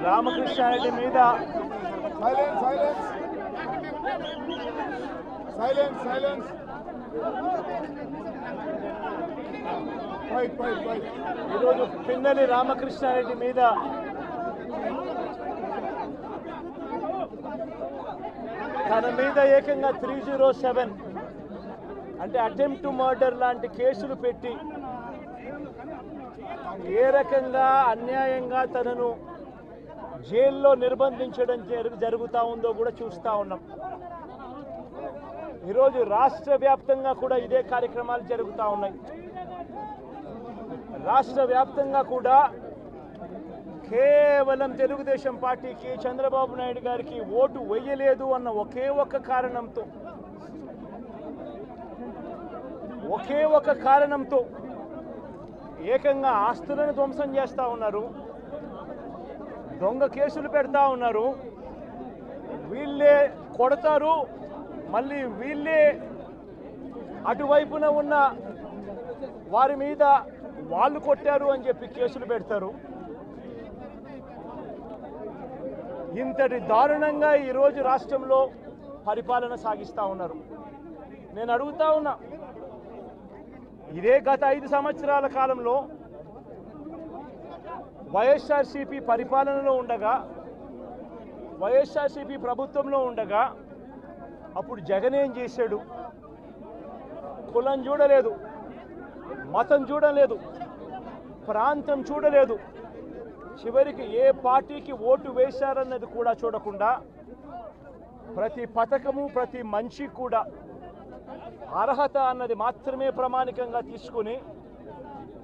రామకృష్ణారెడ్డి మీద ఈరోజు పిన్నెల్లి రామకృష్ణారెడ్డి మీద తన మీద ఏకంగా 307 అంటే అటెంప్ట్ టు మర్డర్ లాంటి కేసులు పెట్టి ఏ రకంగా అన్యాయంగా తనను జైల్లో నిర్బంధించడం జరుగుతూ ఉందో కూడా చూస్తూ ఉన్నాం. ఈరోజు రాష్ట్ర వ్యాప్తంగా కూడా ఇదే కార్యక్రమాలు జరుగుతూ ఉన్నాయి. రాష్ట్ర వ్యాప్తంగా కూడా కేవలం తెలుగుదేశం పార్టీకి చంద్రబాబు నాయుడు గారికి ఓటు వేయలేదు అన్న ఒకే ఒక కారణంతో ఏకంగా ఆస్తులను ధ్వంసం చేస్తూ ఉన్నారు, దొంగ కేసులు పెడతా ఉన్నారు. వీళ్ళే కొడతారు, మళ్ళీ వీళ్ళే అటువైపున ఉన్న వారి మీద వాళ్ళు కొట్టారు అని చెప్పి కేసులు పెడతారు. ఇంతటి దారుణంగా ఈరోజు రాష్ట్రంలో పరిపాలన సాగిస్తూ ఉన్నారు. నేను అడుగుతా ఉన్నా, ఇదే గత 5 సంవత్సరాల కాలంలో వైఎస్ఆర్సీపీ పరిపాలనలో ఉండగా, వైఎస్ఆర్సీపీ ప్రభుత్వంలో ఉండగా అప్పుడు జగన్ ఏం చేశాడు? కులం చూడలేదు, మతం చూడలేదు, ప్రాంతం చూడలేదు, చివరికి ఏ పార్టీకి ఓటు వేశారన్నది కూడా చూడకుండా ప్రతి పథకము ప్రతి మనిషి కూడా అర్హత అన్నది మాత్రమే ప్రామాణికంగా తీసుకుని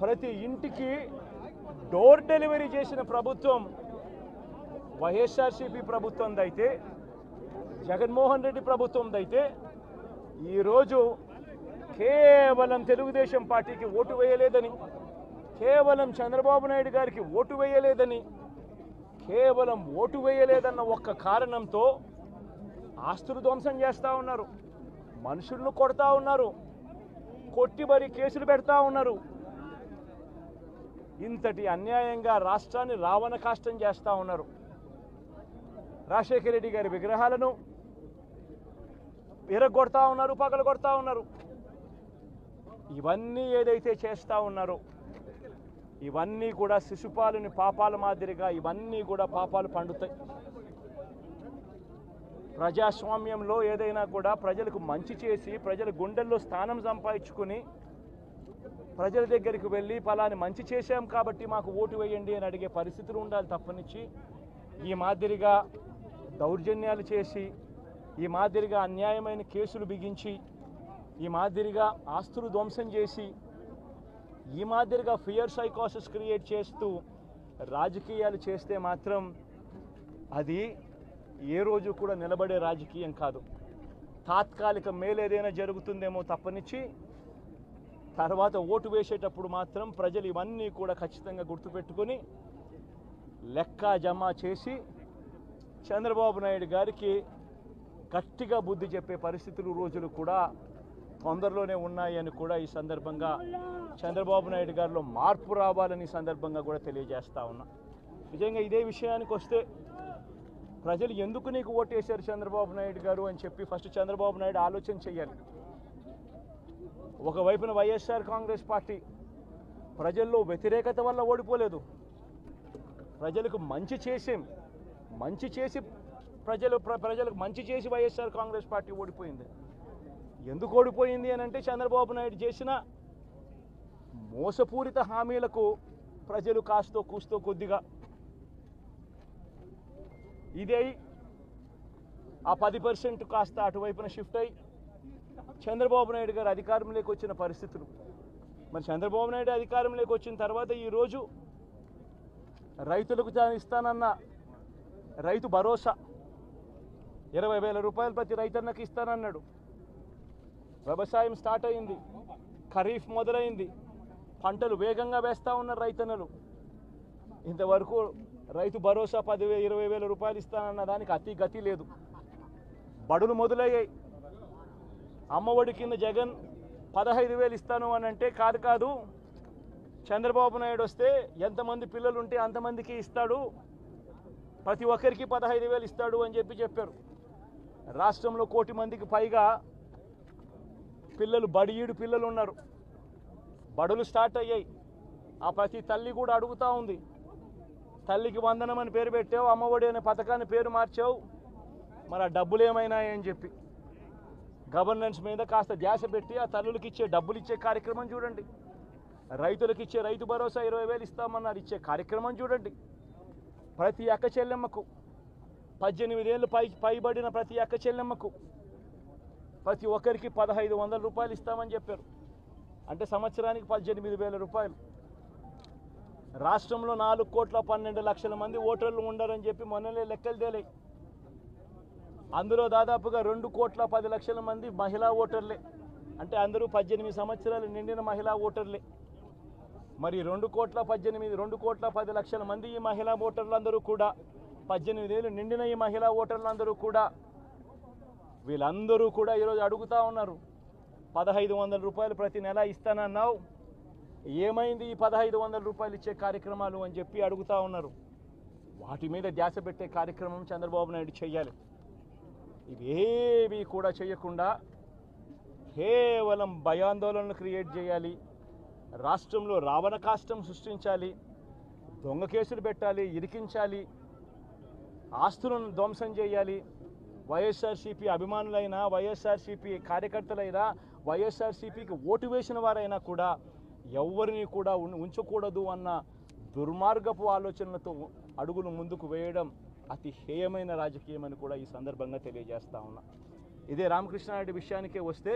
ప్రతి ఇంటికి డోర్ డెలివరీ చేసిన ప్రభుత్వం వైఎస్ఆర్సీపీ ప్రభుత్వందైతే, జగన్మోహన్ రెడ్డి ప్రభుత్వందైతే ఈరోజు కేవలం తెలుగుదేశం పార్టీకి ఓటు వేయలేదని, కేవలం చంద్రబాబు నాయుడు గారికి ఓటు వేయలేదని, కేవలం ఓటు వేయలేదన్న ఒక్క కారణంతో ఆస్తులు ధ్వంసం చేస్తూ ఉన్నారు, మనుషులను కొడతా ఉన్నారు, కొట్టి మరి కేసులు పెడతా ఉన్నారు. ఇంతటి అన్యాయంగా రాష్ట్రాన్ని రావణ కాష్టం చేస్తూ ఉన్నారు. రాజశేఖర రెడ్డి గారి విగ్రహాలను విరగొడతా ఉన్నారు, పగలగొడతా ఉన్నారు. ఇవన్నీ ఏదైతే చేస్తూ ఉన్నారో ఇవన్నీ కూడా శిశుపాలుని పాపాల మాదిరిగా ఇవన్నీ కూడా పాపాలు పండుతాయి. ప్రజాస్వామ్యంలో ఏదైనా కూడా ప్రజలకు మంచి చేసి ప్రజల గుండెల్లో స్థానం సంపాదించుకుని ప్రజల దగ్గరికి వెళ్ళి పలాని మంచి చేశాం కాబట్టి మాకు ఓటు వేయండి అని అడిగే పరిస్థితులు ఉండాలి తప్పనిచ్చి ఈ మాదిరిగా దౌర్జన్యాలు చేసి, ఈ మాదిరిగా అన్యాయమైన కేసులు బిగించి, ఈ మాదిరిగా ఆస్తులు ధ్వంసం చేసి, ఈ మాదిరిగా ఫియర్ సైకోసిస్ క్రియేట్ చేస్తూ రాజకీయాలు చేస్తే మాత్రం అది ఏ రోజు కూడా నిలబడే రాజకీయం కాదు. తాత్కాలిక మేలేదైనా జరుగుతుందేమో తప్పనిచ్చి తర్వాత ఓటు వేసేటప్పుడు మాత్రం ప్రజలు ఇవన్నీ కూడా ఖచ్చితంగా గుర్తుపెట్టుకొని లెక్క జమ చేసి చంద్రబాబు నాయుడు గారికి గట్టిగా బుద్ధి చెప్పే పరిస్థితులు రోజులు కూడా తొందరలోనే ఉన్నాయని కూడా ఈ సందర్భంగా చంద్రబాబు నాయుడు గారిలో మార్పు రావాలని సందర్భంగా కూడా తెలియజేస్తా ఉన్నా. నిజంగా ఇదే విషయానికి వస్తే ప్రజలు ఎందుకు నీకు ఓటేశారు చంద్రబాబు నాయుడు గారు అని చెప్పి ఫస్ట్ చంద్రబాబు నాయుడు ఆలోచన చేయాలి. ఒకవైపున వైఎస్ఆర్ కాంగ్రెస్ పార్టీ ప్రజల్లో వ్యతిరేకత వల్ల ఓడిపోలేదు, ప్రజలకు మంచి చేసి ప్రజలకు మంచి చేసి వైఎస్ఆర్ కాంగ్రెస్ పార్టీ ఓడిపోయింది. ఎందుకు ఓడిపోయింది అని అంటే చంద్రబాబు నాయుడు చేసిన మోసపూరిత హామీలకు ప్రజలు కాస్తో కూస్తో కొద్దిగా ఇదే ఆ 10% కాస్త అటువైపున షిఫ్ట్ అయ్యి చంద్రబాబు నాయుడు గారు అధికారంలోకి వచ్చిన పరిస్థితులు. మరి చంద్రబాబు నాయుడు అధికారంలోకి వచ్చిన తర్వాత ఈరోజు రైతులకు తాను ఇస్తానన్న రైతు భరోసా 20,000 రూపాయలు ప్రతి రైతన్నకి ఇస్తానన్నాడు. వ్యవసాయం స్టార్ట్ అయింది, ఖరీఫ్ మొదలైంది, పంటలు వేగంగా వేస్తూ ఉన్నారు రైతన్నలు. ఇంతవరకు రైతు భరోసా 10,000-20,000 రూపాయలు ఇస్తానన్న దానికి అతి గతి లేదు. బడులు మొదలయ్యాయి. అమ్మఒడి కింద జగన్ 15,000 ఇస్తాను అని అంటే కాదు, చంద్రబాబు నాయుడు వస్తే ఎంతమంది పిల్లలు ఉంటే అంతమందికి ఇస్తాడు, ప్రతి ఒక్కరికి 15,000 ఇస్తాడు అని చెప్పారు. రాష్ట్రంలో 1 కోటి మందికి పైగా పిల్లలు, బడియీడు పిల్లలు ఉన్నారు. బడులు స్టార్ట్ అయ్యాయి. ఆ ప్రతి తల్లి కూడా అడుగుతూ ఉంది, తల్లికి వందనం అని పేరు పెట్టావు, అమ్మఒడి అనే పథకాన్ని పేరు మార్చావు, మరి ఆ డబ్బులు ఏమైనాయని చెప్పి గవర్నెన్స్ మీద కాస్త ధ్యాస పెట్టి ఆ తల్లులకి ఇచ్చే డబ్బులు ఇచ్చే కార్యక్రమం చూడండి. రైతులకు ఇచ్చే రైతు భరోసా 20,000 ఇస్తామన్నారు, ఇచ్చే కార్యక్రమం చూడండి. ప్రతి అక్క చెల్లెమ్మకు 18 ఏళ్ళు పైబడిన ప్రతి అక్క చెల్లెమ్మకు ప్రతి ఒక్కరికి 1,500 రూపాయలు ఇస్తామని చెప్పారు. అంటే సంవత్సరానికి 18,000 రూపాయలు. రాష్ట్రంలో 4,12,00,000 మంది ఓటర్లు ఉండరని చెప్పి మొన్ననే లెక్కలు తేలాయి. అందులో దాదాపుగా 2,10,00,000 మంది మహిళా ఓటర్లే. అంటే అందరూ 18 సంవత్సరాలు నిండిన మహిళా ఓటర్లే. మరి 2,10,00,000 మంది ఈ మహిళా ఓటర్లందరూ కూడా 18 ఏళ్ళు నిండిన ఈ మహిళా ఓటర్లందరూ కూడా వీళ్ళందరూ కూడా ఈరోజు అడుగుతూ ఉన్నారు, 1,500 రూపాయలు ప్రతి నెల ఇస్తానన్నావు, ఏమైంది ఈ 1,500 రూపాయలు ఇచ్చే కార్యక్రమాలు అని చెప్పి అడుగుతూ ఉన్నారు. వాటి మీద ధ్యాస పెట్టే కార్యక్రమం చంద్రబాబు నాయుడు చేయాలి. ఇవేవి కూడా చేయకుండా కేవలం భయాందోళనలు క్రియేట్ చేయాలి, రాష్ట్రంలో రావణ కాష్టం సృష్టించాలి, దొంగ కేసులు పెట్టాలి, ఇరికించాలి, ఆస్తులను ధ్వంసం చేయాలి. వైఎస్ఆర్సీపీ అభిమానులైనా, వైఎస్ఆర్సీపీ కార్యకర్తలైనా, వైఎస్ఆర్సీపీకి ఓటు వేసిన వారైనా కూడా ఎవరిని కూడా ఉంచకూడదు అన్న దుర్మార్గపు ఆలోచనలతో అడుగులు ముందుకు వేయడం అతి హేయమైన రాజకీయం అని కూడా ఈ సందర్భంగా తెలియజేస్తా ఉన్నా. ఇదే రామకృష్ణారెడ్డి విషయానికే వస్తే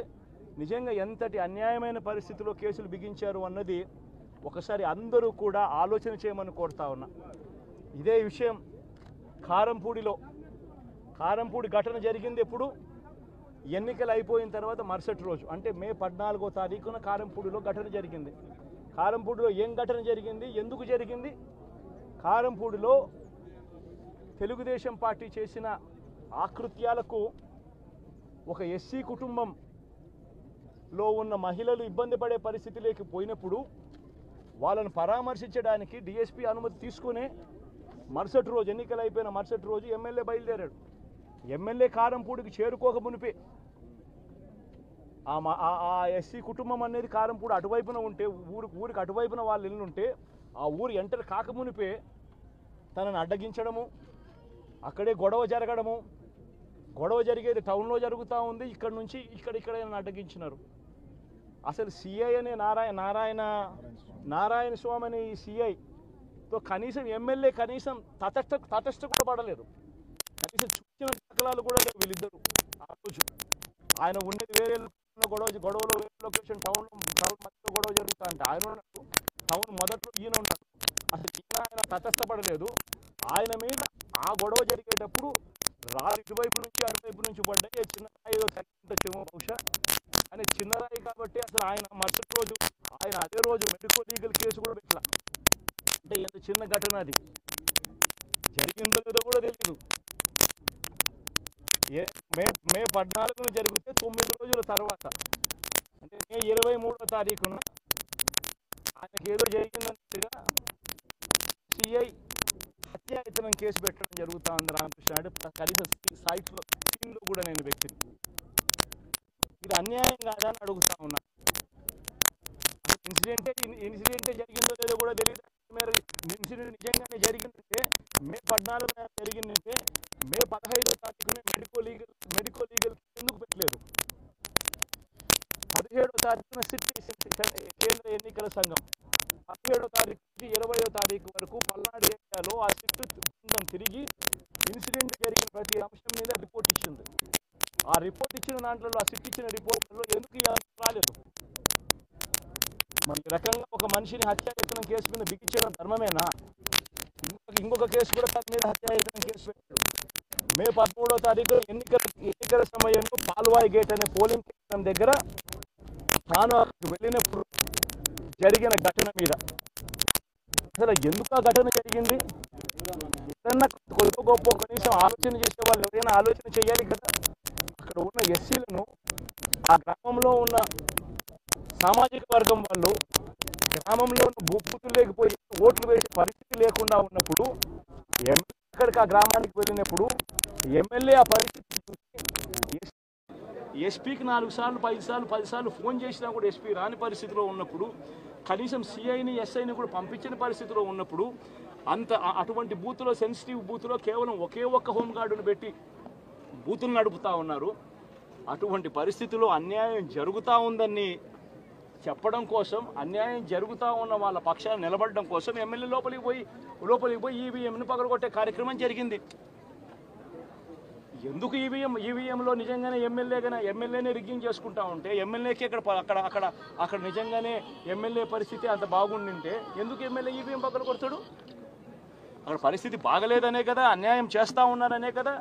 నిజంగా ఎంతటి అన్యాయమైన పరిస్థితిలో కేసులు బిగించారు అన్నది ఒకసారి అందరూ కూడా ఆలోచన చేయమని కోరుతా ఉన్నా. ఇదే విషయం కారంపూడి ఘటన జరిగింది ఎప్పుడు? ఎన్నికలు అయిపోయిన తర్వాత మరుసటి రోజు, అంటే మే 14వ తారీఖున కారంపూడిలో ఘటన జరిగింది. కారంపూడిలో ఏం ఘటన జరిగింది, ఎందుకు జరిగింది? కారంపూడిలో తెలుగుదేశం పార్టీ చేసిన ఆకృత్యాలకు ఒక ఎస్సీ కుటుంబంలో ఉన్న మహిళలు ఇబ్బంది పడే పరిస్థితిలోకి పోయినప్పుడు వాళ్ళను పరామర్శించడానికి డిఎస్పీ అనుమతి తీసుకునే మరుసటి రోజు, ఎన్నికలు అయిపోయిన మరుసటి రోజు ఎమ్మెల్యే బయలుదేరాడు. ఎమ్మెల్యే కారంపూడికి చేరుకోక మునిపే ఆ ఎస్సీ కుటుంబం అనేది కారంపూడి అటువైపున ఉంటే, ఊరికి అటువైపున వాళ్ళు ఇల్లుంటే ఆ ఊరు ఎంటర్ కాకమునిపే తనను అడ్డగించడము, అక్కడే గొడవ జరగడము, గొడవ జరిగేది టౌన్లో జరుగుతూ ఉంది, ఇక్కడ నుంచి ఇక్కడ అడ్డగించినారు. అసలు సిఐ అనే నారాయణ స్వామి అనే ఈ సిఐతో కనీసం ఎమ్మెల్యే కనీసం తటస్థ కూడా పడలేదు. కనీసం చూసిన దాఖలాలు కూడా లేవు వీళ్ళిద్దరు. ఆ రోజు ఆయన ఉండేది వేరే గొడవలో వేరే లొకేషన్, టౌన్లో మధ్యలో గొడవ జరుగుతా అంటే ఆయన ఉన్నట్టు టౌన్ మొదట్లో ఈయన ఉన్నాడు. అసలు ఆయన తటస్థపడలేదు. ఆయన మీద ఆ గొడవ జరిగేటప్పుడు రాళ్ళు ఇటువైపు నుంచి అటువైపు నుంచి పడ్డాయి. చిన్న రాయి ఏదో తగ్గించచ్చేమో బహుశా, అని చిన్న రాయి కాబట్టి అసలు ఆయన మరుసటి రోజు ఆయన అదే రోజు మెడికల్ లీగల్ కేసు కూడా పెట్టాల. అంటే ఎంత చిన్న ఘటన అది, జరిగిందో లేదో కూడా తెలియదు. మే 14న జరిగితే 9 రోజుల తర్వాత, అంటే మే 23వ తారీఖున ఆయనకి ఏదో జరిగిందన్నట్టుగా సిఐ హత్యాయతనం కేసు పెట్టడం జరుగుతూ ఉంది రామకృష్ణారెడ్డి. కనీసం సీన్లో కూడా నేను వ్యక్తిని. ఇది అన్యాయం కాదా అని అడుగుతా ఉన్నా. ఇన్సిడెంటే జరిగిందో లేదో కూడా తెలియదు. ఇన్సిడెంట్ నిజంగానే జరిగిందంటే మే 14న జరిగిందంటే మే 15వ తారీఖున మెడికో లీగల్ ఎందుకు పెట్టలేదు? 17వ తారీఖున కేంద్ర ఎన్నికల సంఘం 17వ తారీఖు నుంచి 20వ తారీఖు వరకు పల్నాడు ఏరియాలో ఆ సిట్ బృందం తిరిగి ఇన్సిడెంట్ జరిగిన ప్రతి అంశం మీద రిపోర్ట్ ఇచ్చింది. ఆ రిపోర్ట్ ఇచ్చిన దాంట్లో, ఆ సిట్ ఇచ్చిన రిపోర్ట్లో ఎందుకు రాలేదు? మరి ఈ రకంగా ఒక మనిషిని హత్యాయత్నం కేసు మీద బిగించడం ధర్మమేనా? ఇంకొక కేసు కూడా తన మీద హత్యాయత్నం కేసు పెట్టాడు. మే 13వ తారీఖు ఎన్నికల సమయంలో పాల్వాయి గేట్ అనే పోలింగ్ కేంద్రం దగ్గర తాను వెళ్ళినప్పుడు జరిగిన ఘటన మీద అసలు ఎందుకు ఆ ఘటన జరిగింది? ఏదన్నా కొద్ది గొప్ప కనీసం ఆలోచన చేసే వాళ్ళు ఎవరైనా ఆలోచన చేయాలి కదా. అక్కడ ఉన్న ఎస్సీలను, ఆ గ్రామంలో ఉన్న సామాజిక వర్గం వాళ్ళు గ్రామంలో బూతులు లేకపోయి ఓట్లు వేసే పరిస్థితి లేకుండా ఉన్నప్పుడు అక్కడికి ఆ గ్రామానికి వెళ్ళినప్పుడు ఎమ్మెల్యే ఆ పరిస్థితి చూసి ఎస్పీకి 4 సార్లు 5 సార్లు 10 సార్లు ఫోన్ చేసినా కూడా ఎస్పీ రాని పరిస్థితిలో ఉన్నప్పుడు, కనీసం సిఐని ఎస్ఐని కూడా పంపించిన పరిస్థితిలో ఉన్నప్పుడు, అటువంటి బూత్లో, సెన్సిటివ్ బూత్లో కేవలం ఒకే ఒక్క హోంగార్డును పెట్టి బూతులు నడుపుతూ ఉన్నారు. అటువంటి పరిస్థితుల్లో అన్యాయం జరుగుతూ ఉందని చెప్పడం కోసం, అన్యాయం జరుగుతూ ఉన్న వాళ్ళ పక్షాన్ని నిలబడడం కోసం ఎమ్మెల్యే లోపలికి పోయి ఈవీఎంను పగలగొట్టే కార్యక్రమం జరిగింది. ఎందుకు ఈవీఎంలో నిజంగానే ఎమ్మెల్యేనే రిగ్గింగ్ చేసుకుంటా ఉంటే, ఎమ్మెల్యేకి అక్కడ నిజంగానే ఎమ్మెల్యే పరిస్థితి అంత బాగుండింటే ఎందుకు ఎమ్మెల్యే ఈవీఎం పక్కన కొడతాడు? అక్కడ పరిస్థితి బాగలేదనే కదా, అన్యాయం చేస్తూ ఉన్నారనే కదా.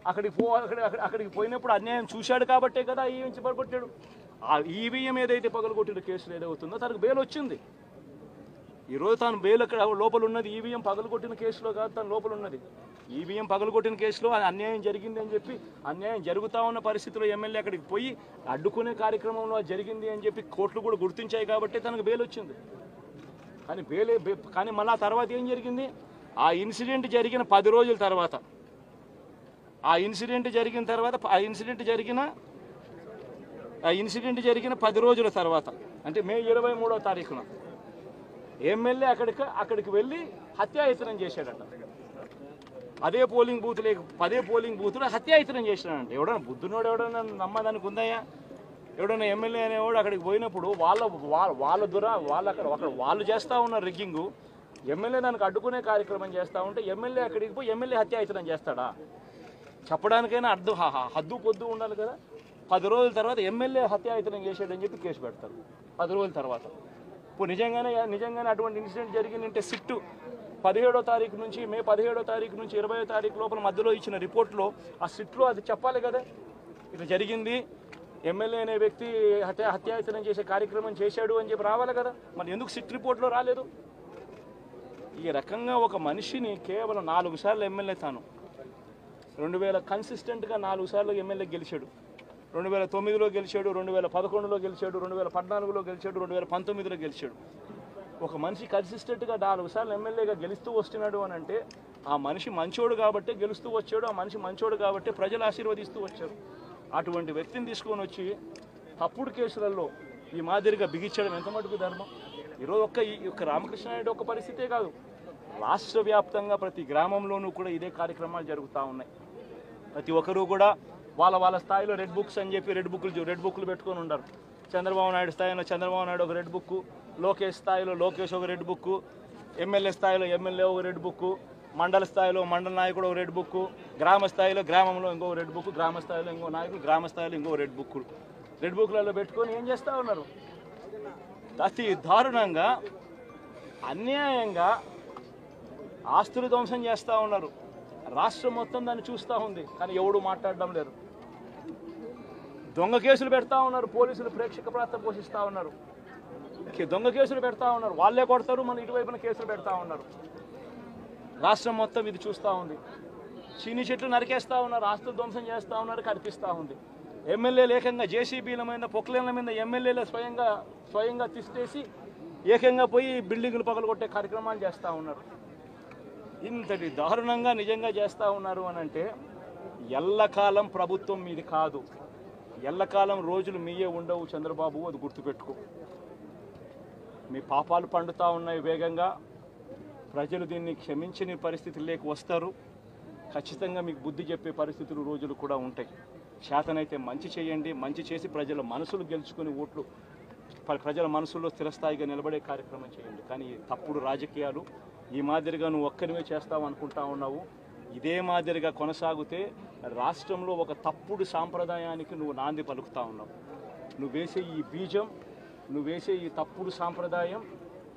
అక్కడికి పోయినప్పుడు అన్యాయం చూశాడు కాబట్టే కదా ఈవీఎం పగలగొట్టాడు. ఆ ఈవీఎం ఏదైతే పగలగొట్టిన కేసులు ఏదవుతుందో తనకు బెయిల్ వచ్చింది. ఈరోజు తాను బెయిల్ అక్కడ లోపల ఉన్నది ఈవీఎం పగలగొట్టిన కేసులో కాదు, తను లోపల ఉన్నది ఈవీఎం పగలగొట్టిన కేసులో. అన్యాయం జరిగింది అని చెప్పి, అన్యాయం జరుగుతూ ఉన్న పరిస్థితిలో ఎమ్మెల్యే అక్కడికి పోయి అడ్డుకునే కార్యక్రమంలో జరిగింది అని చెప్పి కోర్టులు కూడా గుర్తించాయి కాబట్టి తనకు బెయిల్ వచ్చింది. కానీ మళ్ళీ ఆ తర్వాత ఏం జరిగింది? ఆ ఇన్సిడెంట్ జరిగిన 10 రోజుల తర్వాత, ఆ ఇన్సిడెంట్ జరిగిన 10 రోజుల తర్వాత, అంటే మే 23వ తారీఖున ఎమ్మెల్యే అక్కడికి వెళ్ళి హత్యాయత్నం చేశాడట. అదే పోలింగ్ బూత్లో హత్యాయత్నం చేశాడంట. ఎవడన్నా బుద్ధునోడు ఎవడన్నా నమ్మదానికి ఉందయ్యా? ఎవడన్నా ఎమ్మెల్యే అనేవాడు అక్కడికి పోయినప్పుడు వాళ్ళు చేస్తూ ఉన్న రిగ్గింగు, ఎమ్మెల్యే దానికి అడ్డుకునే కార్యక్రమం చేస్తూ ఉంటే ఎమ్మెల్యే అక్కడికి పోయి ఎమ్మెల్యే హత్యాయత్నం చేస్తాడా? చెప్పడానికైనా హద్దు పొద్దు ఉండాలి కదా. 10 రోజుల తర్వాత ఎమ్మెల్యే హత్యాయత్నం చేశాడని చెప్పి కేసు పెడతారు 10 రోజుల తర్వాత. ఇప్పుడు నిజంగానే అటువంటి ఇన్సిడెంట్ జరిగిందంటే సిట్టు 17వ తారీఖు నుంచి, మే 17వ తారీఖు నుంచి 20వ తారీఖు లోపల మధ్యలో ఇచ్చిన రిపోర్ట్లో, ఆ సిట్లో అది చెప్పాలి కదా, ఇట్లా జరిగింది, ఎమ్మెల్యే అనే వ్యక్తి హత్యాయత్నం చేసే కార్యక్రమం చేశాడు అని చెప్పి రావాలి కదా. మరి ఎందుకు సిట్ రిపోర్ట్లో రాలేదు? ఈ రకంగా ఒక మనిషిని కేవలం 4 సార్లు ఎమ్మెల్యే, తాను 2000 కన్సిస్టెంట్గా 4 సార్లు ఎమ్మెల్యే గెలిచాడు. 2009లో గెలిచాడు, 2011లో గెలిచాడు, 2014లో గెలిచాడు, 2019లో గెలిచాడు. ఒక మనిషి కన్సిస్టెంట్గా 4 సార్లు ఎమ్మెల్యేగా గెలుస్తూ వస్తున్నాడు అని అంటే ఆ మనిషి మంచోడు కాబట్టి గెలుస్తూ వచ్చాడు, ఆ మనిషి మంచోడు కాబట్టి ప్రజలు ఆశీర్వదిస్తూ వచ్చారు. అటువంటి వ్యక్తిని తీసుకొని వచ్చి తప్పుడు కేసులలో ఈ మాదిరిగా బిగించడం ఎంత మటుకు ధర్మం? ఈరోజు ఒక్క రామకృష్ణారెడ్డి ఒక్క పరిస్థితే కాదు, రాష్ట్ర వ్యాప్తంగా ప్రతి గ్రామంలోనూ కూడా ఇదే కార్యక్రమాలు జరుగుతూ ఉన్నాయి. ప్రతి ఒక్కరూ కూడా వాళ్ళ స్థాయిలో రెడ్ బుక్స్ అని చెప్పి రెడ్ బుక్లు పెట్టుకొని ఉన్నారు. చంద్రబాబు నాయుడు స్థాయిలో చంద్రబాబు నాయుడు ఒక రెడ్ బుక్, లోకేష్ స్థాయిలో లోకేష్ ఒక రెడ్ బుక్, ఎమ్మెల్యే స్థాయిలో ఎమ్మెల్యే ఒక రెడ్ బుక్, మండల స్థాయిలో మండల నాయకుడు ఒక రెడ్ బుక్, గ్రామ స్థాయిలో గ్రామంలో ఇంకో రెడ్ బుక్, గ్రామ స్థాయిలో ఇంకో నాయకుడు, గ్రామ స్థాయిలో ఇంకో రెడ్ బుక్లలో పెట్టుకొని ఏం చేస్తూ ఉన్నారు? అతి దారుణంగా అన్యాయంగా ఆస్తులు ధ్వంసం చేస్తూ ఉన్నారు. రాష్ట్రం మొత్తం దాన్ని చూస్తూ ఉంది, కానీ ఎవడు మాట్లాడడం లేదు. దొంగ కేసులు పెడతా ఉన్నారు, పోలీసులు ప్రేక్షక పాత్ర పోషిస్తూ ఉన్నారు. దొంగ కేసులు పెడతా ఉన్నారు, వాళ్ళే కొడతారు, మన ఇటువైపున కేసులు పెడతా ఉన్నారు. రాష్ట్రం మొత్తం ఇది చూస్తూ ఉంది. చీని చెట్లు నరికేస్తూ ఉన్నారు, ఆస్తులు ధ్వంసం చేస్తూ ఉన్నారు, కనిపిస్తూ ఉంది. ఎమ్మెల్యేలు ఏకంగా జేసీబీల మీద, పొక్లేన్ల మీద ఎమ్మెల్యేలు స్వయంగా తీసేసి ఏకంగా పోయి బిల్డింగులు పగలగొట్టే కార్యక్రమాలు చేస్తూ ఉన్నారు. ఇంతటి దారుణంగా నిజంగా చేస్తూ ఉన్నారు అని అంటే ఎల్లకాలం ప్రభుత్వం మీది కాదు, ఎల్లకాలం రోజులు మీయే ఉండవు చంద్రబాబు, అది గుర్తుపెట్టుకో. మీ పాపాలు పండుతూ ఉన్నాయి వేగంగా. ప్రజలు దీన్ని క్షమించని పరిస్థితి లేక వస్తారు. ఖచ్చితంగా మీకు బుద్ధి చెప్పే పరిస్థితులు రోజులు కూడా ఉంటాయి. చేతనైతే మంచి చేయండి, మంచి చేసి ప్రజల మనసులు గెలుచుకుని ఓట్లు ప్రజల మనసుల్లో స్థిరస్థాయిగా నిలబడే కార్యక్రమం చేయండి. కానీ తప్పుడు రాజకీయాలు ఈ మాదిరిగా నువ్వు ఒక్కరివే చేస్తావు అనుకుంటా ఉన్నావు. ఇదే మాదిరిగా కొనసాగితే రాష్ట్రంలో ఒక తప్పుడు సాంప్రదాయానికి నువ్వు నాంది పలుకుతా ఉన్నావు. నువ్వు వేసే ఈ బీజం, నువ్వు వేసే ఈ తప్పుడు సాంప్రదాయం,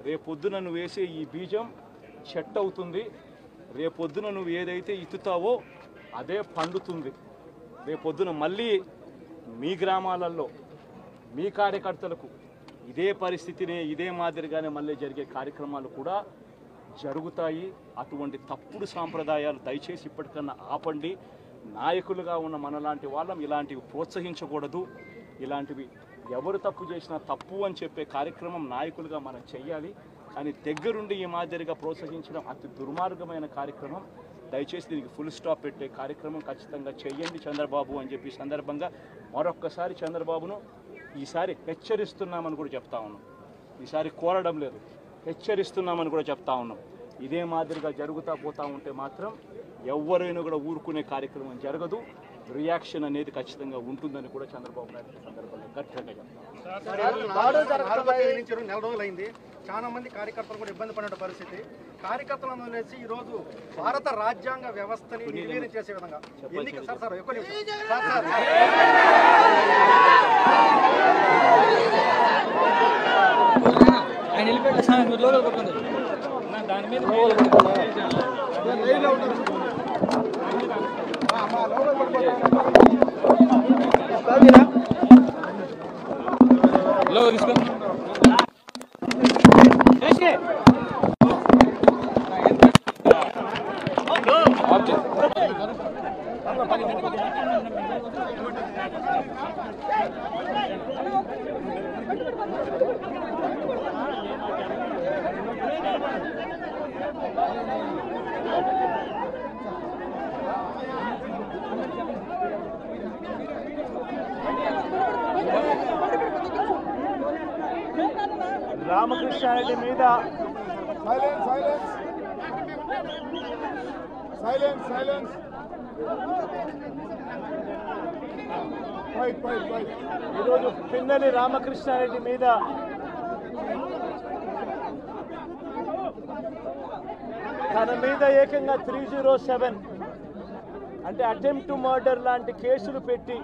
రేపొద్దున నువ్వు వేసే ఈ బీజం చెట్టు అవుతుంది. రేపొద్దున నువ్వు ఏదైతే ఇత్తుతావో అదే పండుతుంది. రేపొద్దున మళ్ళీ మీ గ్రామాలలో మీ కార్యకర్తలకు ఇదే పరిస్థితిని ఇదే మాదిరిగానే మళ్ళీ జరిగే కార్యక్రమాలు కూడా జరుగుతాయి. అటువంటి తప్పుడు సాంప్రదాయాలు దయచేసి ఇప్పటికన్నా ఆపండి. నాయకులుగా ఉన్న మనలాంటి వాళ్ళం ఇలాంటివి ప్రోత్సహించకూడదు. ఇలాంటివి ఎవరు తప్పు చేసినా తప్పు అని చెప్పే కార్యక్రమం నాయకులుగా మనం చెయ్యాలి. కానీ దగ్గరుండి ఈ మాదిరిగా ప్రోత్సహించడం అతి దుర్మార్గమైన కార్యక్రమం. దయచేసి దీనికి ఫుల్ స్టాప్ పెట్టే కార్యక్రమం ఖచ్చితంగా చెయ్యండి చంద్రబాబు అని చెప్పి సందర్భంగా మరొక్కసారి చంద్రబాబును ఈసారి హెచ్చరిస్తున్నామని కూడా చెప్తా ఉన్నాం. ఈసారి కోరడం లేదు, హెచ్చరిస్తున్నామని కూడా చెప్తా ఉన్నాం. ఇదే మాదిరిగా జరుగుతూ పోతూ ఉంటే మాత్రం ఎవరైనా కూడా ఊరుకునే కార్యక్రమం జరగదు. రియాక్షన్ అనేది ఖచ్చితంగా ఉంటుందని కూడా చంద్రబాబు నాయుడు సందర్భంగా గట్టిగా చెప్తారు. నెల రోజులైంది, చాలా మంది కార్యకర్తలు కూడా ఇబ్బంది పడిన పరిస్థితి. కార్యకర్తలను వదిలేసి ఈ రోజు భారత రాజ్యాంగ వ్యవస్థని నిర్వీర్యం చేసే విధంగా ఎన్నిక సార్ ఎక్కువ దాని మీద రామకృష్ణారెడ్డి మీద ఈరోజు పిన్నెల్లి రామకృష్ణారెడ్డి మీద తన మీద ఏకంగా 307 అంటే అటెంప్ట్ టు మర్డర్ లాంటి కేసులు పెట్టి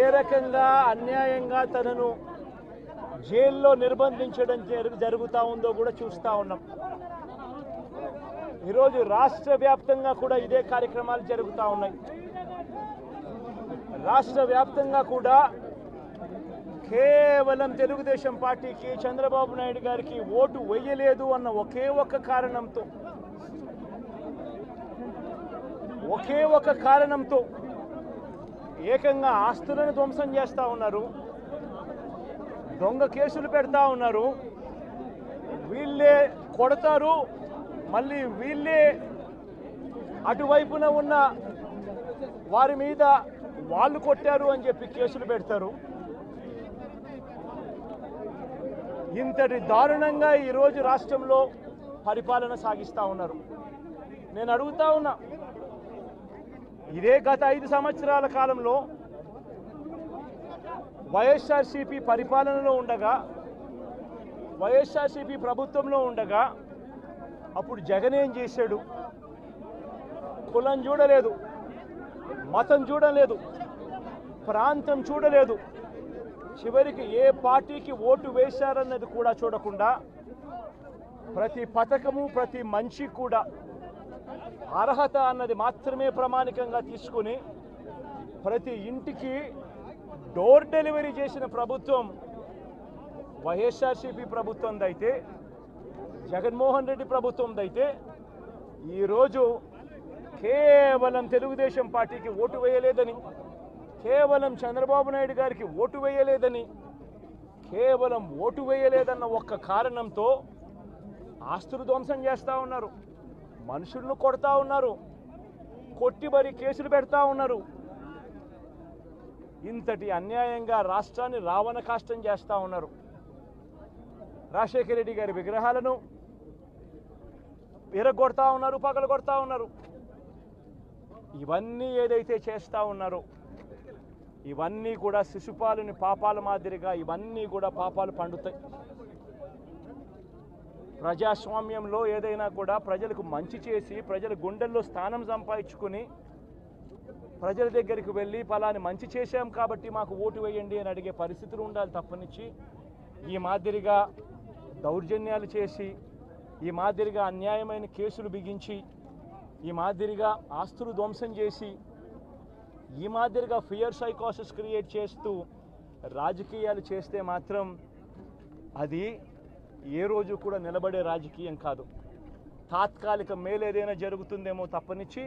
ఏ రకంగా అన్యాయంగా తనను జైల్లో నిర్బంధించడం జరుగుతూ ఉందో కూడా చూస్తూ ఉన్నాం. ఈరోజు రాష్ట్ర వ్యాప్తంగా కూడా ఇదే కార్యక్రమాలు జరుగుతూ ఉన్నాయి. రాష్ట్ర వ్యాప్తంగా కూడా కేవలం తెలుగుదేశం పార్టీకి చంద్రబాబు నాయుడు గారికి ఓటు వేయలేదు అన్న ఒకే ఒక కారణంతో ఏకంగా ఆస్తులను ధ్వంసం చేస్తూ ఉన్నారు, దొంగ కేసులు పెడతా ఉన్నారు. వీళ్ళే కొడతారు, మళ్ళీ వీళ్ళే అటువైపున ఉన్న వారి మీద వాళ్ళు కొట్టారు అని చెప్పి కేసులు పెడతారు. ఇంతటి దారుణంగా ఈరోజు రాష్ట్రంలో పరిపాలన సాగిస్తూ ఉన్నారు. నేను అడుగుతా ఉన్నా, ఇదే గత 5 సంవత్సరాల కాలంలో వైఎస్ఆర్సీపీ పరిపాలనలో ఉండగా, వైఎస్ఆర్సీపీ ప్రభుత్వంలో ఉండగా అప్పుడు జగన్ ఏం చేశాడు? కులం చూడలేదు, మతం చూడలేదు, ప్రాంతం చూడలేదు, చివరికి ఏ పార్టీకి ఓటు వేశారన్నది కూడా చూడకుండా ప్రతి పథకము ప్రతి మనిషి కూడా అర్హత అన్నది మాత్రమే ప్రామాణికంగా తీసుకుని ప్రతి ఇంటికి డోర్ డెలివరీ చేసిన ప్రభుత్వం వైఎస్ఆర్సీపీ ప్రభుత్వందైతే, జగన్మోహన్ రెడ్డి ప్రభుత్వందైతే ఈరోజు కేవలం తెలుగుదేశం పార్టీకి ఓటు వేయలేదని, కేవలం చంద్రబాబు నాయుడు గారికి ఓటు వేయలేదని, కేవలం ఓటు వేయలేదన్న ఒక్క కారణంతో ఆస్తులు ధ్వంసం చేస్తూ ఉన్నారు, మనుషులను కొడతా ఉన్నారు, కొట్టి మరి కేసులు పెడతా ఉన్నారు. ఇంతటి అన్యాయంగా రాష్ట్రాన్ని రావణ కాష్టం చేస్తూ ఉన్నారు. రాజశేఖర రెడ్డి గారి విగ్రహాలను విరగొడతా ఉన్నారు, పగలగొడతా ఉన్నారు. ఇవన్నీ ఏదైతే చేస్తూ ఉన్నారో ఇవన్నీ కూడా శిశుపాలుని పాపాల మాదిరిగా ఇవన్నీ కూడా పాపాలు పండుతాయి. ప్రజాస్వామ్యంలో ఏదైనా కూడా ప్రజలకు మంచి చేసి ప్రజల గుండెల్లో స్థానం సంపాదించుకుని ప్రజల దగ్గరికి వెళ్ళి ఫలాని మంచి చేశాం కాబట్టి మాకు ఓటు వేయండి అని అడిగే పరిస్థితులు ఉండాలి తప్పనిచ్చి ఈ మాదిరిగా దౌర్జన్యాలు చేసి ఈ మాదిరిగా అన్యాయమైన కేసులు బిగించి ఈ మాదిరిగా ఆస్తులు ధ్వంసం చేసి ఈ మాదిరిగా ఫియర్ సైకోసిస్ క్రియేట్ చేస్తూ రాజకీయాలు చేస్తే మాత్రం అది ఏ రోజు కూడా నిలబడే రాజకీయం కాదు. తాత్కాలిక మేలేదైనా జరుగుతుందేమో తప్పనిచ్చి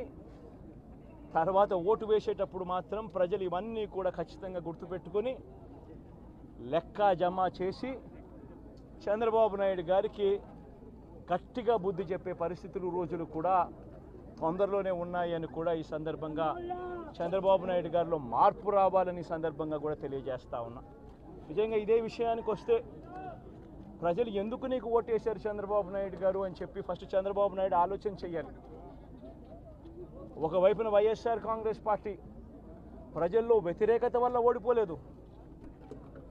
తర్వాత ఓటు వేసేటప్పుడు మాత్రం ప్రజలు ఇవన్నీ కూడా ఖచ్చితంగా గుర్తుపెట్టుకొని లెక్క జమ చేసి చంద్రబాబు నాయుడు గారికి గట్టిగా బుద్ధి చెప్పే పరిస్థితులు రోజులు కూడా తొందరలోనే ఉన్నాయని కూడా ఈ సందర్భంగా చంద్రబాబు నాయుడు గారిలో మార్పు రావాలని సందర్భంగా కూడా తెలియజేస్తా ఉన్నా. నిజంగా ఇదే విషయానికి వస్తే ప్రజలు ఎందుకు నీకు ఓటేశారు చంద్రబాబు నాయుడు గారు అని చెప్పి ఫస్ట్ చంద్రబాబు నాయుడు ఆలోచన చేయాలి. ఒకవైపున వైఎస్ఆర్ కాంగ్రెస్ పార్టీ ప్రజల్లో వ్యతిరేకత వల్ల ఓడిపోలేదు,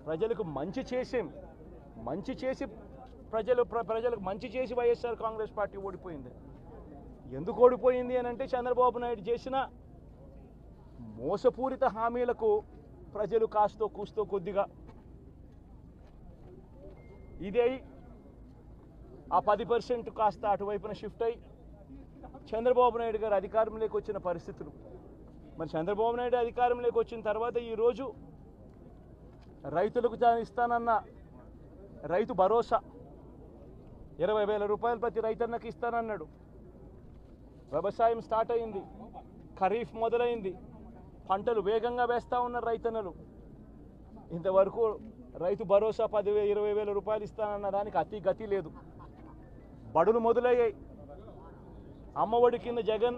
ప్రజలకు మంచి చేసి ప్రజలకు మంచి చేసి వైఎస్ఆర్ కాంగ్రెస్ పార్టీ ఓడిపోయింది. ఎందుకు ఓడిపోయింది అని అంటే చంద్రబాబు నాయుడు చేసిన మోసపూరిత హామీలకు ప్రజలు కాస్తో కూస్తో కొద్దిగా ఇదే ఆ 10% కాస్త అటువైపున షిఫ్ట్ అయ్యి చంద్రబాబు నాయుడు గారు అధికారంలోకి వచ్చిన పరిస్థితులు. మరి చంద్రబాబు నాయుడు అధికారంలోకి వచ్చిన తర్వాత ఈరోజు రైతులకు ఇస్తానన్న రైతు భరోసా 20,000 రూపాయలు ప్రతి రైతన్నకి ఇస్తానన్నాడు. వ్యవసాయం స్టార్ట్ అయింది, ఖరీఫ్ మొదలైంది, పంటలు వేగంగా వేస్తూ ఉన్నారు రైతన్నలు. ఇంతవరకు రైతు భరోసా 10,000-20,000 రూపాయలు ఇస్తానన్న దానికి అతి గతి లేదు. బడులు మొదలయ్యాయి. అమ్మఒడి కింద జగన్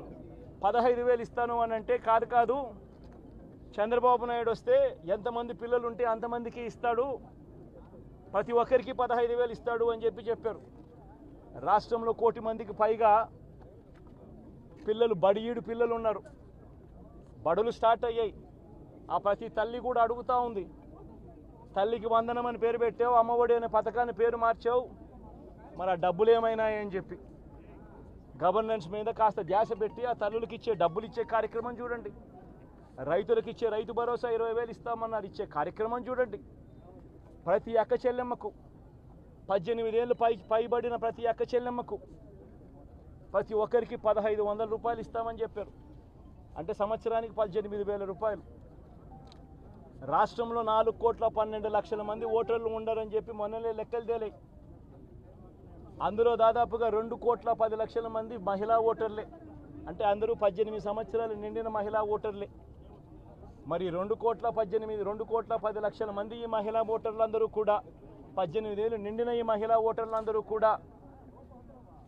15,000 ఇస్తాను అని అంటే కాదు చంద్రబాబు నాయుడు వస్తే ఎంతమంది పిల్లలు ఉంటే అంతమందికి ఇస్తాడు, ప్రతి ఒక్కరికి 15,000 ఇస్తాడు అని చెప్పారు. రాష్ట్రంలో 1 కోటి మందికి పైగా బడియీడు పిల్లలు ఉన్నారు. బడులు స్టార్ట్ అయ్యాయి. ఆ ప్రతి తల్లి కూడా అడుగుతూ ఉంది, తల్లికి వందనం అని పేరు పెట్టావు, అమ్మఒడి అనే పథకాన్ని పేరు మార్చావు, మరి ఆ డబ్బులు ఏమైనాయని చెప్పి గవర్నెన్స్ మీద కాస్త ధ్యాస పెట్టి ఆ తల్లులకు ఇచ్చే డబ్బులు ఇచ్చే కార్యక్రమం చూడండి. రైతులకు ఇచ్చే రైతు భరోసా 20,000 ఇస్తామన్నారు, ఇచ్చే కార్యక్రమం చూడండి. ప్రతి అక్క చెల్లెమ్మకు 18 ఏళ్ళు పైబడిన ప్రతి అక్క చెల్లెమ్మకు ప్రతి ఒక్కరికి 1,500 రూపాయలు ఇస్తామని చెప్పారు. అంటే సంవత్సరానికి 18,000 రూపాయలు. రాష్ట్రంలో 4,12,00,000 మంది ఓటర్లు ఉండరని చెప్పి మొన్ననే లెక్కలు తేలాయి. అందులో దాదాపుగా 2,10,00,000 మంది మహిళా ఓటర్లే. అంటే అందరూ 18 సంవత్సరాలు నిండిన మహిళా ఓటర్లే. మరి 2,10,00,000 మంది ఈ మహిళా ఓటర్లందరూ కూడా 18 ఏళ్ళు నిండిన ఈ మహిళా ఓటర్లందరూ కూడా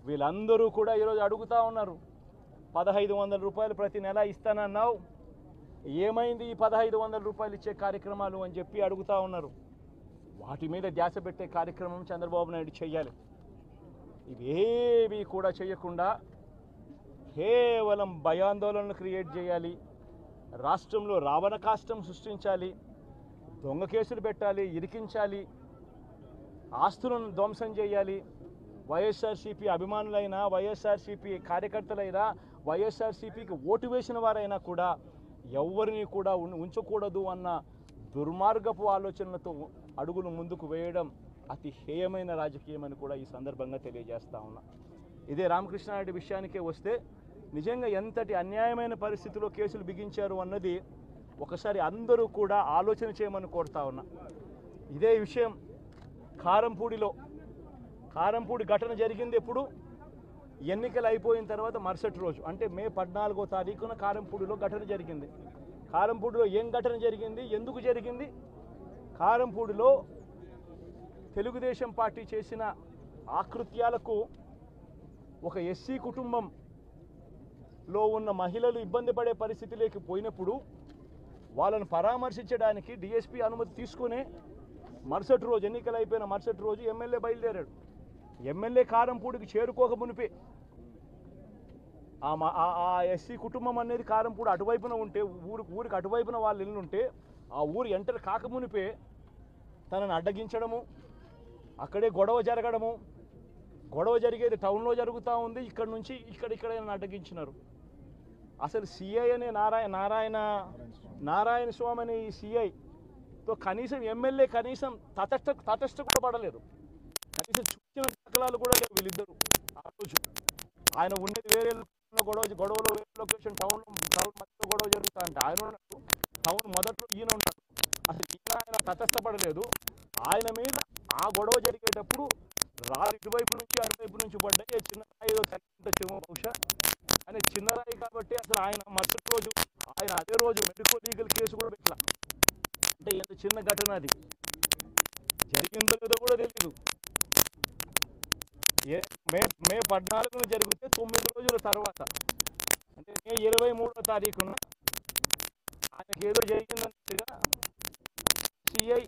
వీళ్ళందరూ కూడా ఈరోజు అడుగుతూ ఉన్నారు, 1,500 రూపాయలు ప్రతి నెల ఇస్తానన్నావు, ఏమైంది ఈ 1,500 రూపాయలు ఇచ్చే కార్యక్రమాలు అని చెప్పి అడుగుతూ ఉన్నారు. వాటి మీద ధ్యాస పెట్టే కార్యక్రమం చంద్రబాబు నాయుడు చేయాలి. ఇవేవి కూడా చేయకుండా కేవలం భయాందోళనలు క్రియేట్ చేయాలి, రాష్ట్రంలో రావణ కాష్టం సృష్టించాలి, దొంగ కేసులు పెట్టాలి, ఇరికించాలి, ఆస్తులను ధ్వంసం చేయాలి. వైఎస్ఆర్సీపీ అభిమానులైనా, వైఎస్ఆర్సీపీ కార్యకర్తలైనా, వైఎస్ఆర్సీపీకి ఓటు వేసిన వారైనా కూడా ఎవరిని కూడా ఉంచకూడదు అన్న దుర్మార్గపు ఆలోచనలతో అడుగులు ముందుకు వేయడం అతి హేయమైన రాజకీయం అని కూడా ఈ సందర్భంగా తెలియజేస్తా ఉన్నా. ఇదే రామకృష్ణారెడ్డి విషయానికే వస్తే నిజంగా ఎంతటి అన్యాయమైన పరిస్థితిలో కేసులు బిగించారు అన్నది ఒకసారి అందరూ కూడా ఆలోచన చేయమని కోరుతా ఉన్నా. ఇదే విషయం కారంపూడి ఘటన జరిగింది ఎప్పుడు? ఎన్నికలు అయిపోయిన తర్వాత మరుసటి రోజు, అంటే మే 14వ తారీఖున కారంపూడిలో ఘటన జరిగింది. కారంపూడిలో ఏం ఘటన జరిగింది, ఎందుకు జరిగింది? కారంపూడిలో తెలుగుదేశం పార్టీ చేసిన ఆకృత్యాలకు ఒక ఎస్సీ కుటుంబంలో ఉన్న మహిళలు ఇబ్బంది పడే పరిస్థితిలోకి పోయినప్పుడు వాళ్ళను పరామర్శించడానికి డిఎస్పీ అనుమతి తీసుకునే మరుసటి రోజు, ఎన్నికలు అయిపోయిన మరుసటి రోజు ఎమ్మెల్యే బయలుదేరాడు. ఎమ్మెల్యే కారంపూడికి చేరుకోక మునిపే ఆ ఎస్సీ కుటుంబం అనేది కారంపూడి అటువైపున ఉంటే, ఊరికి అటువైపున వాళ్ళ ఇల్లు ఉంటే ఆ ఊరు ఎంటర్ కాకమునిపే తనను అడ్డగించడము, అక్కడే గొడవ జరగడము, గొడవ జరిగేది టౌన్లో జరుగుతూ ఉంది, ఇక్కడ నుంచి ఇక్కడ అడ్డగించినారు. అసలు సిఐ అనే నారాయణ స్వామి అనే ఈ సిఐతో కనీసం ఎమ్మెల్యే కనీసం తటస్థ కూడా పడలేదు, కనీసం చూసిన దాఖలాలు కూడా లేవు వీళ్ళిద్దరు. రోజు ఆయన ఉన్నది వేరే గొడవలో వేరే లొకేషన్ టౌన్ మధ్యలో గొడవ జరుగుతా అంటే ఆయన ఉన్నాడు, టౌన్ మొదట్లో ఈయన ఉన్నాడు. అసలు ఈయన ఆయన తటస్థపడలేదు. ఆయన మీద ఆ గొడవ జరిగేటప్పుడు రాళ్ళు ఇటువైపు నుంచి అటువైపు నుంచి పడ్డాయి. చిన్న రాయి ఏదో తగ్గించచ్చేమో బహుశా, అని చిన్న రాయి కాబట్టి అసలు ఆయన మరుసటి రోజు ఆయన అదే రోజు మెడికో లీగల్ కేసు కూడా పెట్టాల. అంటే ఎంత చిన్న ఘటన అది, జరిగిందో లేదో కూడా తెలియదు. మే 14 జరిగితే 9 రోజుల తర్వాత అంటే మే 23వ తారీఖున ఆయనకి ఏదో జరిగిందన్నట్టుగా సిఐ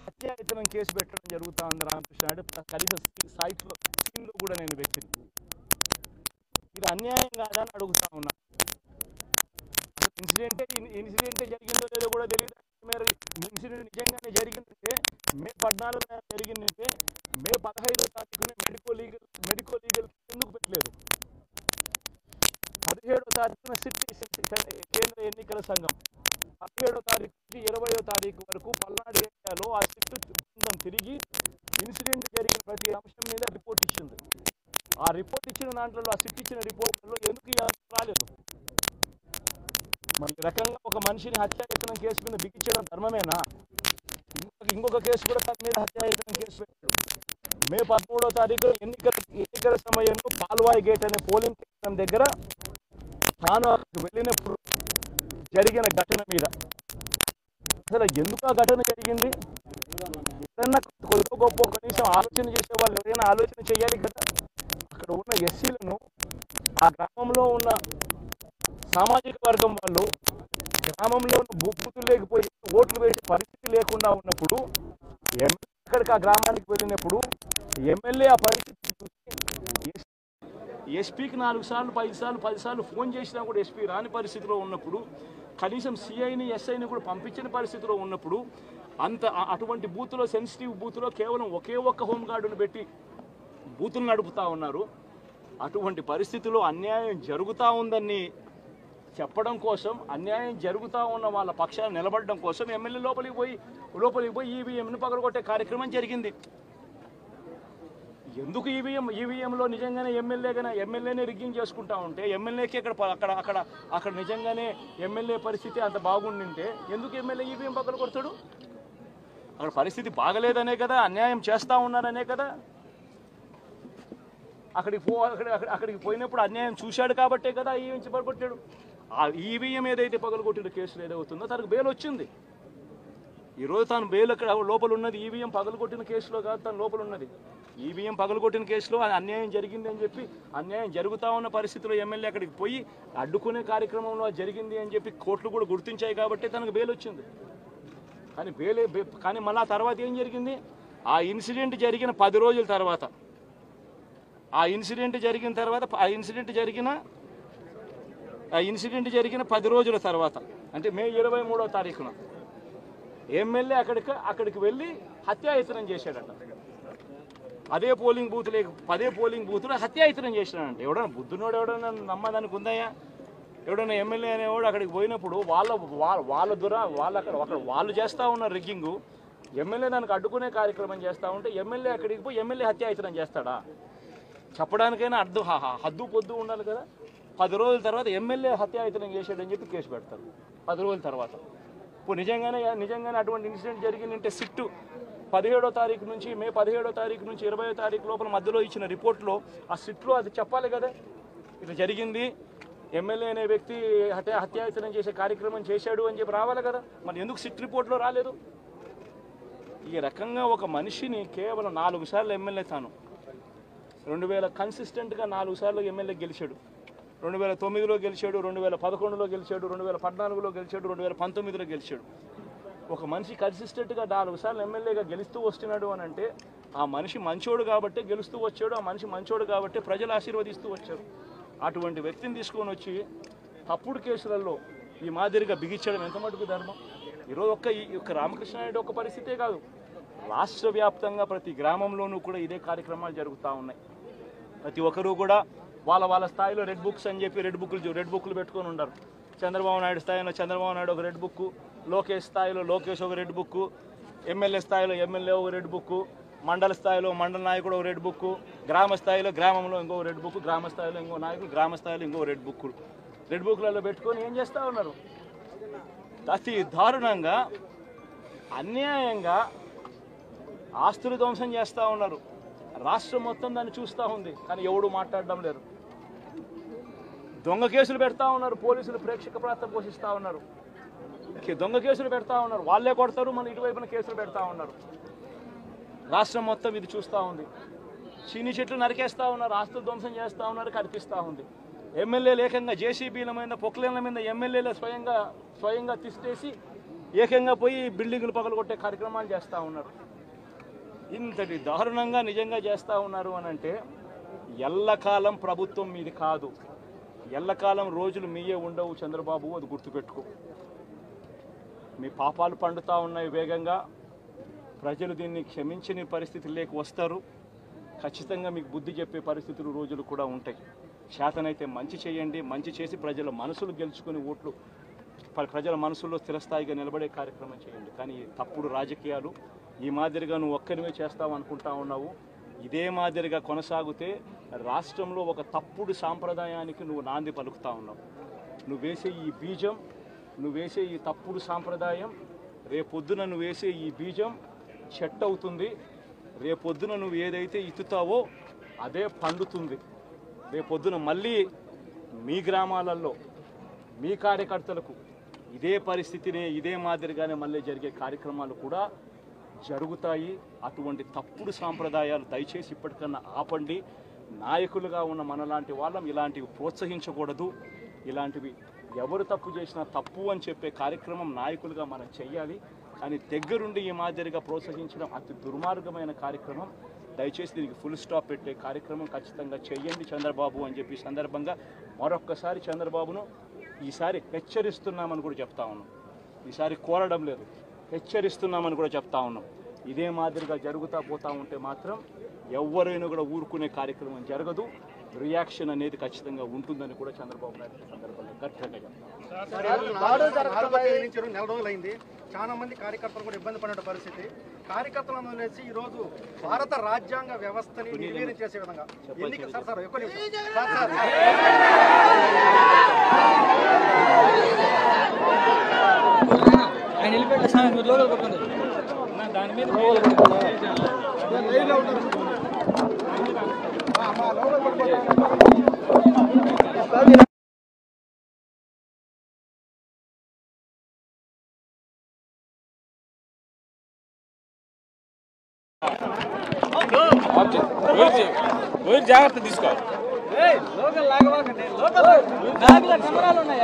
హత్యాయతనం కేసు పెట్టడం జరుగుతూ ఉంది రామకృష్ణ నాయుడు. కనీసం సీన్లో కూడా నేను పెట్టింది. ఇది అన్యాయం కాదని అడుగుతా ఉన్నా. ఇన్సిడెంటే జరిగిందో లేదో కూడా తెలియదు. మీరు ఇన్సిడెంట్ నిజంగానే జరిగిందంటే మే 14 జరిగిందంటే మే 15వ తారీఖున మెడికో లీగల్ ఎందుకు పెట్టలేదు? 17వ తారీఖున కేంద్ర ఎన్నికల సంఘం 17వ తారీఖు నుంచి 20వ తారీఖు వరకు పల్నాడు ఏరియాలో ఆ సిట్ బృందం తిరిగి ఇన్సిడెంట్ జరిగిన ప్రతి అంశం మీద రిపోర్ట్ ఇచ్చింది. ఆ రిపోర్ట్ ఇచ్చిన దాంట్లో, ఆ సిట్ ఇచ్చిన రిపోర్ట్లో ఎందుకు రాలేదు? మరి ఈ రకంగా ఒక మనిషిని హత్యాయత్నం కేసు మీద బిగించడం ధర్మమేనా? ఇంకొక కేసు కూడా తన మీద హత్యాయత్నం కేసు పెట్టాడు. మే 13వ తారీఖు ఎన్నికల సమయంలో పాల్వాయి గేట్ అనే పోలింగ్ కేంద్రం దగ్గర తాను వెళ్ళినప్పుడు జరిగిన ఘటన మీద అసలు ఎందుకు ఆ ఘటన జరిగింది? ఏదన్నా కొద్ది గొప్ప కనీసం ఆలోచన చేసే వాళ్ళు ఎవరైనా ఆలోచన చేయాలి కదా. అక్కడ ఉన్న ఎస్సీలను, ఆ గ్రామంలో ఉన్న సామాజిక వర్గం వాళ్ళు గ్రామంలో బూతులు లేకపోయి ఓట్లు వేసే పరిస్థితి లేకుండా ఉన్నప్పుడు అక్కడికి ఆ గ్రామానికి వెళ్ళినప్పుడు ఎమ్మెల్యే ఆ పరిస్థితి చూసి ఎస్పీకి 4 సార్లు 5 సార్లు 10 సార్లు ఫోన్ చేసినా కూడా ఎస్పీ రాని పరిస్థితిలో ఉన్నప్పుడు, కనీసం సిఐని ఎస్ఐని కూడా పంపించిన పరిస్థితిలో ఉన్నప్పుడు, అటువంటి బూత్లో, సెన్సిటివ్ బూత్లో కేవలం ఒకే ఒక్క హోంగార్డును పెట్టి బూతులు నడుపుతూ ఉన్నారు. అటువంటి పరిస్థితిలో అన్యాయం జరుగుతూ ఉందని చెప్పడం కోసం, అన్యాయం జరుగుతూ ఉన్న వాళ్ళ పక్షాన్ని నిలబడడం కోసం ఎమ్మెల్యే లోపలికి పోయి ఈవీఎంను పగలగొట్టే కార్యక్రమం జరిగింది. ఎందుకు ఈవీఎంలో నిజంగానే ఎమ్మెల్యేనే రిగ్గింగ్ చేసుకుంటా ఉంటే, ఎమ్మెల్యేకి అక్కడ నిజంగానే ఎమ్మెల్యే పరిస్థితి అంత బాగుండింటే ఎందుకు ఎమ్మెల్యే ఈవీఎం పగలగొడతాడు? అక్కడ పరిస్థితి బాగలేదనే కదా, అన్యాయం చేస్తూ ఉన్నారనే కదా. అక్కడికి పోయినప్పుడు అన్యాయం చూశాడు కాబట్టే కదా ఈవీఎం పగలగొట్టాడు. ఆ ఈవీఎం ఏదైతే పగలగొట్టిన కేసులు ఏదవుతుందో తనకు బెయిల్ వచ్చింది. ఈరోజు తాను బెయిల్ అక్కడ లోపల ఉన్నది ఈవీఎం పగలగొట్టిన కేసులో కాదు, తను లోపల ఉన్నది ఈవీఎం పగలగొట్టిన కేసులో. అన్యాయం జరిగింది అని చెప్పి, అన్యాయం జరుగుతూ ఉన్న పరిస్థితిలో ఎమ్మెల్యే అక్కడికి పోయి అడ్డుకునే కార్యక్రమంలో జరిగింది అని చెప్పి కోర్టులు కూడా గుర్తించాయి కాబట్టి తనకు బెయిల్ వచ్చింది. కానీ మళ్ళీ ఆ తర్వాత ఏం జరిగింది? ఆ ఇన్సిడెంట్ జరిగిన 10 రోజుల తర్వాత, ఆ ఇన్సిడెంట్ జరిగిన 10 రోజుల తర్వాత అంటే మే 23వ తారీఖున ఎమ్మెల్యే అక్కడికి వెళ్ళి హత్యాయత్నం చేశాడట. అదే పోలింగ్ బూత్లో హత్యాయత్నం చేసినాడంటే ఎవడన్నా బుద్ధునోడు ఎవడన్నా నమ్మదానికి ఉందయ్యా? ఎవడన్నా ఎమ్మెల్యే అనేవాడు అక్కడికి పోయినప్పుడు వాళ్ళు చేస్తూ ఉన్న రిగ్గింగు, ఎమ్మెల్యే దానికి అడ్డుకునే కార్యక్రమం చేస్తూ ఉంటే ఎమ్మెల్యే అక్కడికి పోయి ఎమ్మెల్యే హత్యాయత్నం చేస్తాడా? చెప్పడానికైనా హద్దు పొద్దు ఉండాలి కదా. 10 రోజుల తర్వాత ఎమ్మెల్యే హత్యాయత్నం చేశాడని చెప్పి కేసు పెడతారు 10 రోజుల తర్వాత. ఇప్పుడు నిజంగానే అటువంటి ఇన్సిడెంట్ జరిగిందంటే సిట్టు 17వ తారీఖు నుంచి మే 17వ తారీఖు నుంచి 20వ తారీఖు లోపల మధ్యలో ఇచ్చిన రిపోర్ట్లో, ఆ సిట్లో అది చెప్పాలి కదా, ఇట్లా జరిగింది, ఎమ్మెల్యే అనే వ్యక్తి హత్యాయత్నం చేసే కార్యక్రమం చేశాడు అని చెప్పి రావాలి కదా. మరి ఎందుకు సిట్ రిపోర్ట్లో రాలేదు? ఈ రకంగా ఒక మనిషిని కేవలం 4 సార్లు ఎమ్మెల్యే, తాను 2000 కన్సిస్టెంట్గా 4 సార్లు ఎమ్మెల్యే గెలిచాడు. 2009లో గెలిచాడు, 2011లో గెలిచాడు, 2014లో గెలిచాడు, 2019లో గెలిచాడు. ఒక మనిషి కన్సిస్టెంట్గా 4 సార్లు ఎమ్మెల్యేగా గెలుస్తూ వస్తున్నాడు అని అంటే ఆ మనిషి మంచోడు కాబట్టి గెలుస్తూ వచ్చాడు, ఆ మనిషి మంచోడు కాబట్టి ప్రజలు ఆశీర్వదిస్తూ వచ్చారు. అటువంటి వ్యక్తిని తీసుకొని వచ్చి తప్పుడు కేసులలో ఈ మాదిరిగా బిగించడం ఎంత మటుకు ధర్మం? ఈరోజు ఒక్క రామకృష్ణ నాయుడు ఒక్క పరిస్థితే కాదు, రాష్ట్ర వ్యాప్తంగా ప్రతి గ్రామంలోనూ కూడా ఇదే కార్యక్రమాలు జరుగుతూ ఉన్నాయి. ప్రతి ఒక్కరూ కూడా వాళ్ళ స్థాయిలో రెడ్ బుక్స్ అని చెప్పి రెడ్ బుక్లు పెట్టుకొని ఉన్నారు. చంద్రబాబు నాయుడు స్థాయిలో చంద్రబాబు నాయుడు ఒక రెడ్ బుక్, లోకేష్ స్థాయిలో లోకేష్ ఒక రెడ్ బుక్, ఎమ్మెల్యే స్థాయిలో ఎమ్మెల్యే ఒక రెడ్ బుక్, మండల స్థాయిలో మండల నాయకుడు రెడ్ బుక్, గ్రామ స్థాయిలో గ్రామంలో ఇంకో రెడ్ బుక్, గ్రామ స్థాయిలో ఇంకో నాయకుడు, గ్రామ స్థాయిలో ఇంకో రెడ్ బుక్లలో పెట్టుకొని ఏం చేస్తూ ఉన్నారు? అతి దారుణంగా అన్యాయంగా ఆస్తులు ధ్వంసం చేస్తూ ఉన్నారు. రాష్ట్రం మొత్తం దాన్ని చూస్తూ ఉంది, కానీ ఎవడు మాట్లాడడం లేదు. దొంగ కేసులు పెడతా ఉన్నారు, పోలీసులు ప్రేక్షక పాత్ర పోషిస్తూ ఉన్నారు. దొంగ కేసులు పెడతా ఉన్నారు, వాళ్ళే కొడతారు, మన ఇటువైపున కేసులు పెడతా ఉన్నారు. రాష్ట్రం మొత్తం ఇది చూస్తూ ఉంది. చీని చెట్లు నరికేస్తూ ఉన్నారు, ఆస్తులు ధ్వంసం చేస్తూ ఉన్నారు, కనిపిస్తూ ఉంది. ఎమ్మెల్యేలు ఏకంగా జేసీబీల మీద పొక్లేన్ల మీద ఎమ్మెల్యేలు స్వయంగా తీసేసి ఏకంగా పోయి బిల్డింగులు పగలగొట్టే కార్యక్రమాలు చేస్తూ ఉన్నారు. ఇంతటి దారుణంగా నిజంగా చేస్తూ ఉన్నారు అని అంటే ఎల్లకాలం ప్రభుత్వం మీది కాదు, ఎల్లకాలం రోజులు మీయే ఉండవు చంద్రబాబు, అది గుర్తుపెట్టుకో. మీ పాపాలు పండుతూ ఉన్నాయి వేగంగా. ప్రజలు దీన్ని క్షమించని పరిస్థితుల్లోకి వస్తారు. ఖచ్చితంగా మీకు బుద్ధి చెప్పే పరిస్థితులు రోజులు కూడా ఉంటాయి. చేతనైతే మంచి చేయండి, మంచి చేసి ప్రజల మనసులు గెలుచుకుని ఓట్లు ప్రజల మనసుల్లో స్థిరస్థాయిగా నిలబడే కార్యక్రమం చేయండి. కానీ తప్పుడు రాజకీయాలు ఈ మాదిరిగా నువ్వు ఒక్కరివే చేస్తావు అనుకుంటా ఉన్నావు. ఇదే మాదిరిగా కొనసాగితే రాష్ట్రంలో ఒక తప్పుడు సాంప్రదాయానికి నువ్వు నాంది పలుకుతా ఉన్నావు. నువ్వు వేసే ఈ బీజం, నువ్వు వేసే ఈ తప్పుడు సాంప్రదాయం, రేపొద్దున నువ్వు వేసే ఈ బీజం చెట్టు అవుతుంది. రేపొద్దున నువ్వు ఏదైతే ఇత్తుతావో అదే పండుతుంది. రేపొద్దున మళ్ళీ మీ గ్రామాలలో మీ కార్యకర్తలకు ఇదే పరిస్థితిని ఇదే మాదిరిగానే మళ్ళీ జరిగే కార్యక్రమాలు కూడా జరుగుతాయి. అటువంటి తప్పుడు సాంప్రదాయాలు దయచేసి ఇప్పటికన్నా ఆపండి. నాయకులుగా ఉన్న మనలాంటి వాళ్ళం ఇలాంటివి ప్రోత్సహించకూడదు. ఇలాంటివి ఎవరు తప్పు చేసినా తప్పు అని చెప్పే కార్యక్రమం నాయకులుగా మనం చెయ్యాలి. కానీ దగ్గరుండి ఈ మాదిరిగా ప్రోత్సహించడం అతి దుర్మార్గమైన కార్యక్రమం. దయచేసి దీనికి ఫుల్ స్టాప్ పెట్టే కార్యక్రమం ఖచ్చితంగా చెయ్యండి చంద్రబాబు అని చెప్పి సందర్భంగా మరొక్కసారి చంద్రబాబును ఈసారి హెచ్చరిస్తున్నామని కూడా చెప్తా ఉన్నాం. ఈసారి కోరడం లేదు, హెచ్చరిస్తున్నామని కూడా చెప్తా ఉన్నాం. ఇదే మాదిరిగా జరుగుతూ పోతూ ఉంటే మాత్రం ఎవరైనా కూడా ఊరుకునే కార్యక్రమం జరగదు. రియాక్షన్ అనేది ఖచ్చితంగా ఉంటుందని కూడా చంద్రబాబు నాయుడు సందర్భంగా గట్టిగా చెప్తారు. నెల రోజులైంది, చాలా మంది కార్యకర్తలు కూడా ఇబ్బంది పడిన పరిస్థితి. కార్యకర్తలను వదిలేసి ఈ రోజు భారత రాజ్యాంగ వ్యవస్థని నిర్వీర్యం చేసే విధంగా ఎన్నిక సార్ ఎక్కువ దాని మీద జాగ్రత్త తీసుకో. లోకల్ లాగవాకండి, లోకల్ కెమెరాలు ఉన్నాయి.